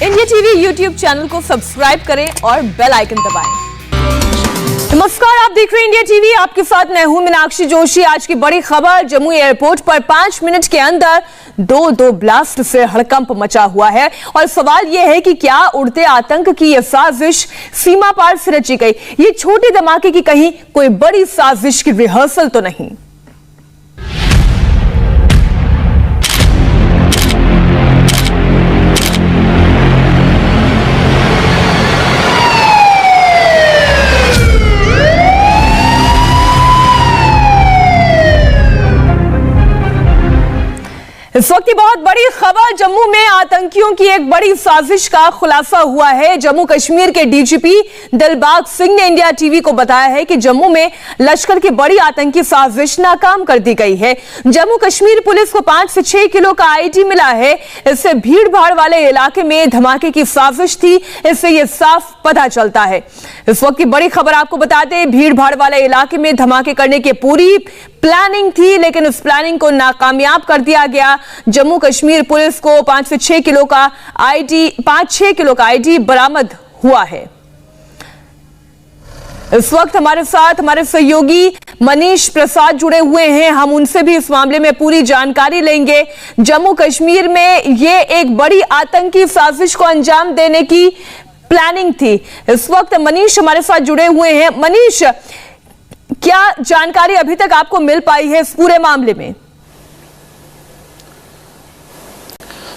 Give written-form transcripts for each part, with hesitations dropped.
India TV YouTube channel को subscribe करें और बेल आइकन दबाएं। नमस्कार, आप देख रहे हैं इंडिया टीवी। आपके साथ मैं हूं मीनाक्षी जोशी। आज की बड़ी खबर, जम्मू एयरपोर्ट पर 5 मिनट के अंदर दो ब्लास्ट से हड़कंप मचा हुआ है और सवाल यह है कि क्या उड़ते आतंक की यह साजिश सीमा पार से रची गई? ये छोटे धमाके की कहीं कोई बड़ी साजिश की रिहर्सल तो नहीं? इस वक्त की बहुत बड़ी खबर, जम्मू में आतंकियों की एक बड़ी साजिश का खुलासा हुआ है। जम्मू कश्मीर के डीजीपी दिलबाग सिंह ने इंडिया टीवी को बताया है कि जम्मू में लश्कर की बड़ी आतंकी साजिश नाकाम कर दी गई है। जम्मू कश्मीर पुलिस को 5 से 6 किलो का आईडी मिला है। इससे भीड़ भाड़ वाले इलाके में धमाके की साजिश थी, इससे यह साफ पता चलता है। इस वक्त की बड़ी खबर आपको बता दें, भीड़ भाड़ वाले इलाके में धमाके करने की पूरी प्लानिंग थी, लेकिन उस प्लानिंग को नाकामयाब कर दिया गया। जम्मू कश्मीर पुलिस को 5 से 6 किलो का आईडी बरामद हुआ है। इस वक्त हमारे साथ हमारे सहयोगी मनीष प्रसाद जुड़े हुए हैं, हम उनसे भी इस मामले में पूरी जानकारी लेंगे। जम्मू कश्मीर में ये एक बड़ी आतंकी साजिश को अंजाम देने की प्लानिंग थी। इस वक्त मनीष हमारे साथ जुड़े हुए हैं। मनीष, क्या जानकारी अभी तक आपको मिल पाई है इस पूरे मामले में?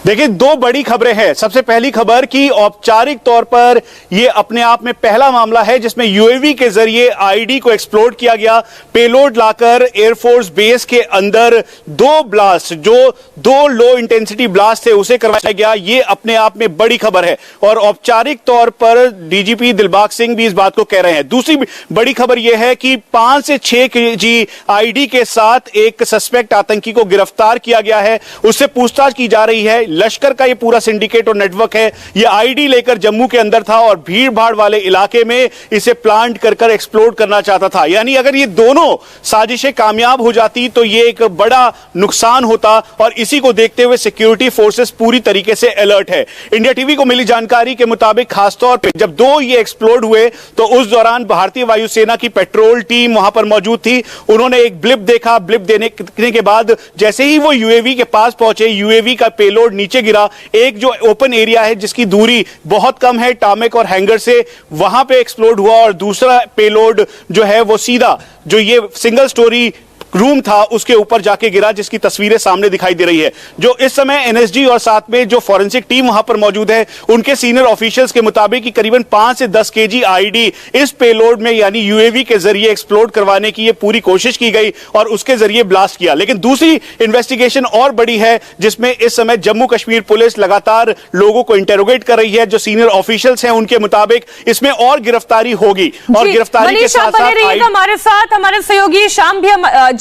देखिए, 2 बड़ी खबरें हैं। सबसे पहली खबर कि औपचारिक तौर पर यह अपने आप में पहला मामला है जिसमें यूएवी के जरिए आईडी को एक्सप्लोड किया गया। पेलोड लाकर एयरफोर्स बेस के अंदर 2 ब्लास्ट, जो 2 लो इंटेंसिटी ब्लास्ट थे, उसे करवाया गया। यह अपने आप में बड़ी खबर है और औपचारिक तौर पर डीजीपी दिलबाग सिंह भी इस बात को कह रहे हैं। दूसरी बड़ी खबर यह है कि 5 से 6 केजी आईडी के साथ एक सस्पेक्ट आतंकी को गिरफ्तार किया गया है। उससे पूछताछ की जा रही है। लश्कर का ये पूरा सिंडिकेट और नेटवर्क है, ये आईडी लेकर जम्मू के अंदर था और भीड़ भाड़ वाले इलाके में इसे प्लांट कर एक्सप्लोड करना चाहता था। यानी अगर ये दोनों साजिशें कामयाब हो जाती तो ये एक बड़ा नुकसान होता और इसी को देखते हुए सिक्योरिटी फोर्सेस पूरी तरीके से अलर्ट है। इंडिया टीवी को मिली जानकारी के मुताबिक खासतौर पर जब 2 ये एक्सप्लोड हुए तो उस दौरान भारतीय वायुसेना की पेट्रोल टीम वहां पर मौजूद थी। उन्होंने एक ब्लिप देखा। ब्लिप देने के बाद जैसे ही वो यूएवी के पास पहुंचे, यूएवी का पेलोड नीचे गिरा। एक जो ओपन एरिया है जिसकी दूरी बहुत कम है टामेक और हैंगर से, वहां पे एक्सप्लोड हुआ और दूसरा पेलोड जो है वो सीधा जो ये सिंगल स्टोरी रूम था उसके ऊपर जाके गिरा, जिसकी तस्वीरें सामने दिखाई दे रही है। जो इस समय एनएसजी और साथ में जो फॉरेंसिक टीम वहां पर मौजूद है, उनके सीनियर ऑफिशियल्स के मुताबिक कि करीबन 5 से 10 केजी आईडी इस पेलोड में यानी यूएवी के जरिए एक्सप्लोड करवाने की ये पूरी कोशिश की गई और उसके जरिए ब्लास्ट किया। लेकिन दूसरी इन्वेस्टिगेशन और बड़ी है जिसमें इस समय जम्मू कश्मीर पुलिस लगातार लोगों को इंटेरोगेट कर रही है। जो सीनियर ऑफिशियल्स हैं उनके मुताबिक इसमें और गिरफ्तारी होगी और गिरफ्तारी के साथ साथ हमारे साथ हमारे सहयोगी शाम भी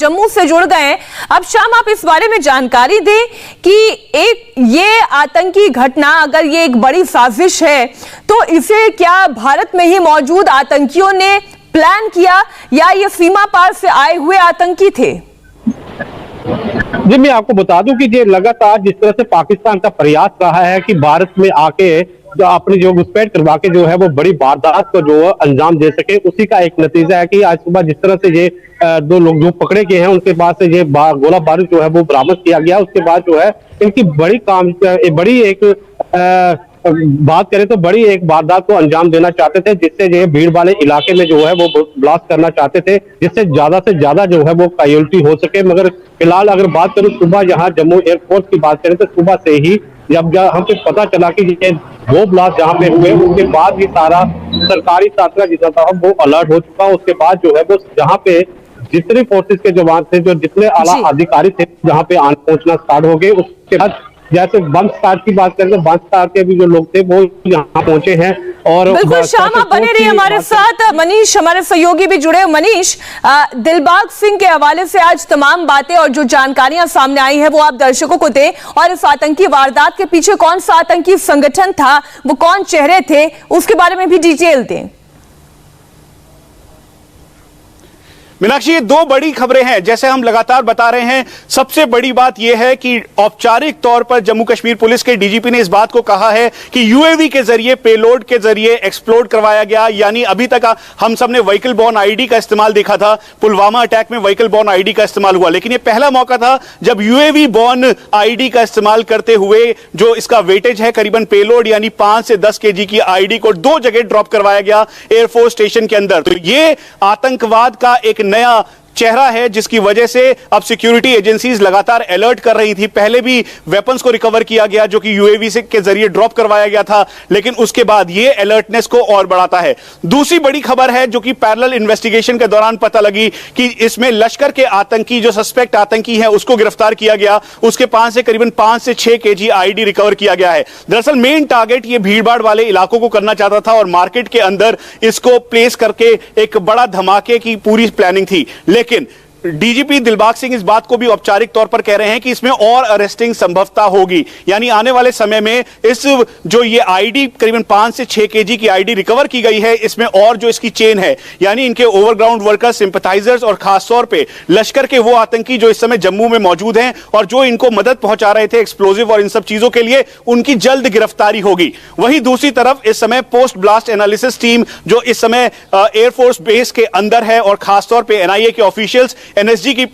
जम्मू से जुड़ गए हैं। अब शाम, आप इस बारे में जानकारी दें कि ये आतंकी घटना, अगर ये एक बड़ी साजिश है तो इसे क्या भारत में ही मौजूद आतंकियों ने प्लान किया या ये सीमा पार से आए हुए आतंकी थे? जी, मैं आपको बता दूं कि ये लगातार जिस तरह से पाकिस्तान का प्रयास रहा है कि भारत में आके जो अपनी जो घुसपैठ करवा के जो है वो बड़ी वारदात को जो अंजाम दे सके, उसी का एक नतीजा है कि आज सुबह जिस तरह से ये 2 लोग जो पकड़े गए हैं उनके पास से ये गोला बारूद जो है वो बरामद किया गया। उसके बाद जो है इनकी बड़ी एक बात करें तो बड़ी एक वारदात को अंजाम देना चाहते थे, जिससे जो भीड़ वाले इलाके में जो है वो ब्लास्ट करना चाहते थे, जिससे ज्यादा से ज्यादा जो है वो कैजुअल्टी हो सके। मगर फिलहाल अगर बात करूं सुबह यहाँ जम्मू एयरपोर्ट की बात करें तो सुबह से ही जब हमको पता चला कि ये 2 ब्लास्ट जहाँ पे हुए, उसके बाद ही सारा सरकारी छात्रा जितना था वो अलर्ट हो चुका। उसके बाद जो है वो जहाँ पे जितने फोर्सेस के जवान थे, जो जितने आला अधिकारी थे, जहाँ पे पहुंचना स्टार्ट हो गए। उसके बाद जैसे बम स्टार की बात करें तो बम स्टार के भी जो लोग थे वो यहाँ पहुंचे हैं। और बिल्कुल शाम, आप बने रहिए हमारे साथ। मनीष हमारे सहयोगी भी जुड़े। मनीष, दिलबाग सिंह के हवाले से आज तमाम बातें और जो जानकारियां सामने आई हैं वो आप दर्शकों को दें, और इस आतंकी वारदात के पीछे कौन सा आतंकी संगठन था, वो कौन चेहरे थे, उसके बारे में भी डिटेल दें। मीनाक्षी, ये दो बड़ी खबरें हैं जैसे हम लगातार बता रहे हैं। सबसे बड़ी बात यह है कि औपचारिक तौर पर जम्मू कश्मीर पुलिस के डीजीपी ने इस बात को कहा है कि यूएवी के जरिए, पेलोड के जरिए एक्सप्लोड करवाया गया। यानी अभी तक हम सब ने व्हीकल बॉर्न आईडी का इस्तेमाल देखा था, पुलवामा अटैक में व्हीकल बॉर्न आईडी का इस्तेमाल हुआ, लेकिन यह पहला मौका था जब यूएवी बॉर्न आईडी का इस्तेमाल करते हुए जो इसका वेटेज है करीबन पेलोड यानी 5 से 10 केजी की आईडी को 2 जगह ड्रॉप करवाया गया एयरफोर्स स्टेशन के अंदर। तो यह आतंकवाद का एक नया चेहरा है जिसकी वजह से अब सिक्योरिटी एजेंसीज लगातार अलर्ट कर रही थी। पहले भी वेपन्स को रिकवर किया गया जो कि यूएवी से के जरिए ड्रॉप करवाया गया था, लेकिन उसके बाद यह अलर्टनेस को और बढ़ाता है। दूसरी बड़ी खबर है जो कि पैरेलल इन्वेस्टिगेशन के दौरान पता लगी कि इसमें लश्कर के आतंकी, जो सस्पेक्ट आतंकी है, उसको गिरफ्तार किया गया। उसके पास से करीबन 5 से 6 केजी आईडी रिकवर किया गया है। दरअसल मेन टारगेट ये भीड़भाड़ वाले इलाकों को करना चाहता था और मार्केट के अंदर इसको प्लेस करके एक बड़ा धमाके की पूरी प्लानिंग थी। लेकिन डीजीपी दिलबाग सिंह इस बात को भी औपचारिक तौर पर कह रहे हैं कि इसमें और अरेस्टिंग संभवता होगी। यानी आने वाले समय में इस जो ये आईडी करीबन 5 से 6 केजी की आईडी रिकवर की गई है, इसमें और जो इसकी चेन है, यानी इनके ओवरग्राउंड वर्कर्स, सिंपथाइजर्स और खासतौर पे लश्कर के वो आतंकी जो इस समय जम्मू में मौजूद हैं और जो इनको मदद पहुंचा रहे थे एक्सप्लोजिव और इन सब चीजों के लिए, उनकी जल्द गिरफ्तारी होगी। वहीं दूसरी तरफ इस समय पोस्ट ब्लास्ट एनालिसिस टीम जो इस समय एयरफोर्स बेस के अंदर है और खासतौर पर एनआईए के ऑफिशियल्स, एनएसजी की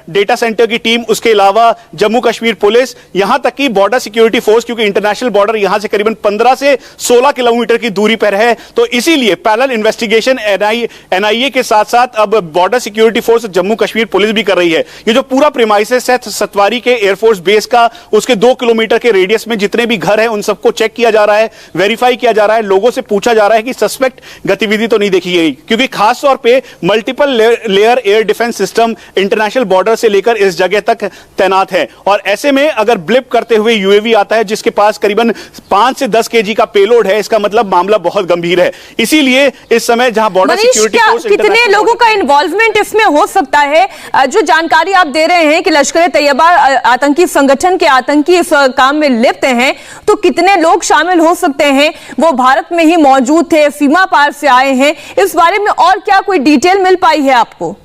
डेटा सेंटर की टीम, उसके अलावा जम्मू कश्मीर पुलिस, यहां तक कि बॉर्डर सिक्योरिटी फोर्स, क्योंकि इंटरनेशनल बॉर्डर यहां से करीबन 15 से 16 किलोमीटर की दूरी पर है, तो इसीलिए पैरेलल इन्वेस्टिगेशन एनआईए के साथ साथ अब border security force Jammu Kashmir police भी कर रही है। ये जो पूरा प्रीमाइसेस है सतवारी के एयरफोर्स बेस का, उसके 2 किलोमीटर के रेडियस में जितने भी घर हैं उन सबको चेक किया जा रहा है, वेरीफाई किया जा रहा है, लोगों से पूछा जा रहा है कि सस्पेक्ट गतिविधि तो नहीं देखी गई, क्योंकि खासतौर पर multiple layer air defence system international border से लेकर इस जगह तक तैनात है। और ऐसे में अगर ब्लिप करते हुए यूएवी आता है जिसके पास करीबन 5 से 10 केजी का पेलोड है, इसका मतलब मामला बहुत गंभीर है। इसीलिए इस समय जहां बॉर्डर सिक्योरिटी फोर्स, कितने लोगों का इन्वॉल्वमेंट इसमें हो सकता है? जो जानकारी आप दे रहे हैं कि लश्कर तैयबा आतंकी संगठन के आतंकी इस काम में लिप्त हैं, तो कितने लोग शामिल हो सकते हैं? वो भारत में ही मौजूद थे, सीमा पार से आए हैं, इस बारे में और क्या कोई डिटेल मिल पाई है आपको?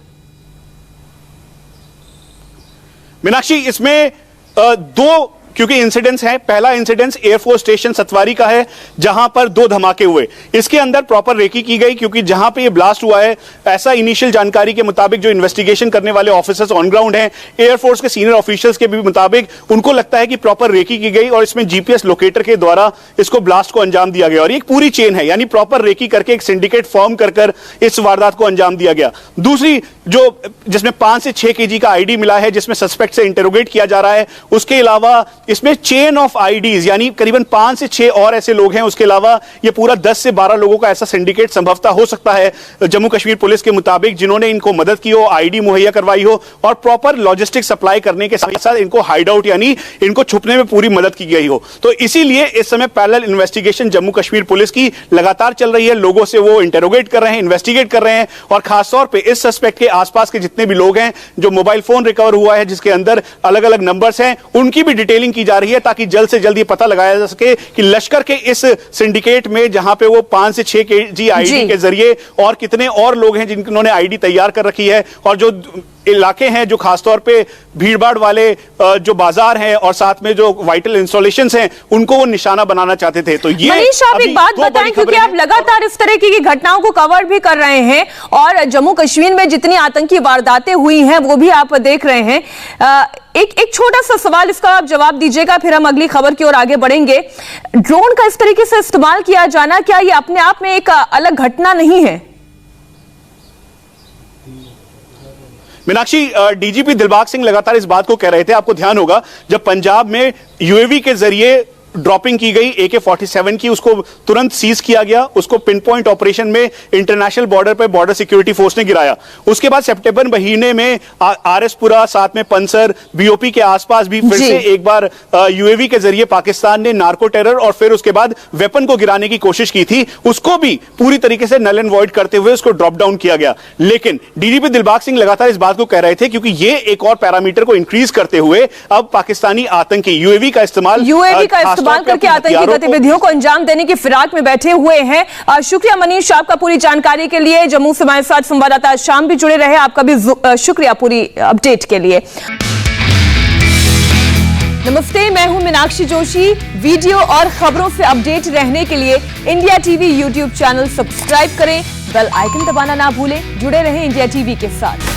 मीनाक्षी, इसमें दो क्योंकि इंसिडेंट्स हैं। पहला इंसिडेंट एयरफोर्स स्टेशन सतवारी का है जहां पर 2 धमाके हुए। इसके अंदर प्रॉपर रेकी की गई क्योंकि जहां पे ये ब्लास्ट हुआ है, ऐसा इनिशियल जानकारी के मुताबिक जो इन्वेस्टिगेशन करने वाले ऑफिसर्स ऑन ग्राउंड हैं, एयरफोर्स के सीनियर ऑफिशियल्स के भी मुताबिक, उनको लगता है कि प्रॉपर रेकी की गई और इसमें जीपीएस लोकेटर के द्वारा इसको ब्लास्ट को अंजाम दिया गया। और एक पूरी चेन है, यानी प्रॉपर रेकी करके एक सिंडिकेट फॉर्म कर इस वारदात को अंजाम दिया गया। दूसरी जो जिसमें 5 से 6 केजी का आईडी मिला है, जिसमें सस्पेक्ट से इंटरोगेट किया जा रहा है, उसके अलावा इसमें चेन ऑफ आईडीज यानी करीबन 5 से 6 और ऐसे लोग हैं। उसके अलावा ये पूरा 10 से 12 लोगों का ऐसा सिंडिकेट संभवतः हो सकता है जम्मू कश्मीर पुलिस के मुताबिक, जिन्होंने इनको मदद की हो, आईडी मुहैया करवाई हो और प्रॉपर लॉजिस्टिक सप्लाई करने के साथ साथ इनको हाइड आउट यानी इनको छुपने में पूरी मदद की गई हो। तो इसीलिए इस समय parallel investigation Jammu Kashmir police की लगातार चल रही है। लोगों से वो इंटरोगेट कर रहे हैं, इन्वेस्टिगेट कर रहे हैं और खासतौर पर इस सस्पेक्ट के आसपास के जितने भी लोग हैं, जो मोबाइल फोन रिकवर हुआ है जिसके अंदर अलग अलग नंबर्स हैं, उनकी भी डिटेलिंग की जा रही है ताकि जल्द से जल्द ये पता लगाया जा सके कि लश्कर के इस सिंडिकेट में जहां पे वो 5 से 6 केजी आईडी के जरिए और कितने और लोग हैं जिन्होंने आईडी तैयार कर रखी है और जो इलाके हैं जो खासतौर पे भीड़भाड़ वाले जो बाजार हैं और साथ में जो वाइटल इंस्टॉलेशंस हैं, उनको वो निशाना बनाना चाहते थे। तो ये मनीष, आप एक बात बताएं, क्योंकि आप लगातार इस तरह की घटनाओं को कवर भी कर रहे हैं और जम्मू कश्मीर में जितनी आतंकी वारदातें हुई हैं वो भी आप देख रहे हैं। एक छोटा सा सवाल, इसका आप जवाब दीजिएगा, फिर हम अगली खबर की ओर आगे बढ़ेंगे। ड्रोन का इस तरीके से इस्तेमाल किया जाना, क्या ये अपने आप में एक अलग घटना नहीं है? मीनाक्षी, डीजीपी दिलबाग सिंह लगातार इस बात को कह रहे थे। आपको ध्यान होगा जब पंजाब में यूएवी के जरिए ड्रॉपिंग की गई AK-47 की, उसको तुरंत सीज किया गया, उसको पिन पॉइंट ऑपरेशन में इंटरनेशनल बॉर्डर पर बॉर्डर सिक्योरिटी फोर्स ने गिराया। उसके बाद सितंबर महीने में आरएसपुरा, साथ में पंसर, बीओपी के आसपास भी फिर से एक बार यूएवी के जरिए पाकिस्तान ने नार्को टेरर और फिर उसके बाद वेपन को गिराने की कोशिश की थी। उसको भी पूरी तरीके से नल एंड वॉइड करते हुए उसको ड्रॉप डाउन किया गया। लेकिन डीजीपी दिलबाग सिंह लगातार इस बात को कह रहे थे क्योंकि ये एक और पैरामीटर को इंक्रीज करते हुए अब पाकिस्तानी आतंकी यूएवी का इस्तेमाल इस्तेमाल करके आतंकी गतिविधियों को अंजाम देने की फिराक में बैठे हुए हैं। शुक्रिया मनीष आपका पूरी जानकारी के लिए। जम्मू से हमारे साथ संवाददाता शाम भी जुड़े रहे, आपका भी शुक्रिया पूरी अपडेट के लिए। नमस्ते, मैं हूं मीनाक्षी जोशी। वीडियो और खबरों से अपडेट रहने के लिए India TV YouTube channel subscribe करें, बेल आइकन दबाना ना भूलें। जुड़े रहें इंडिया टीवी के साथ।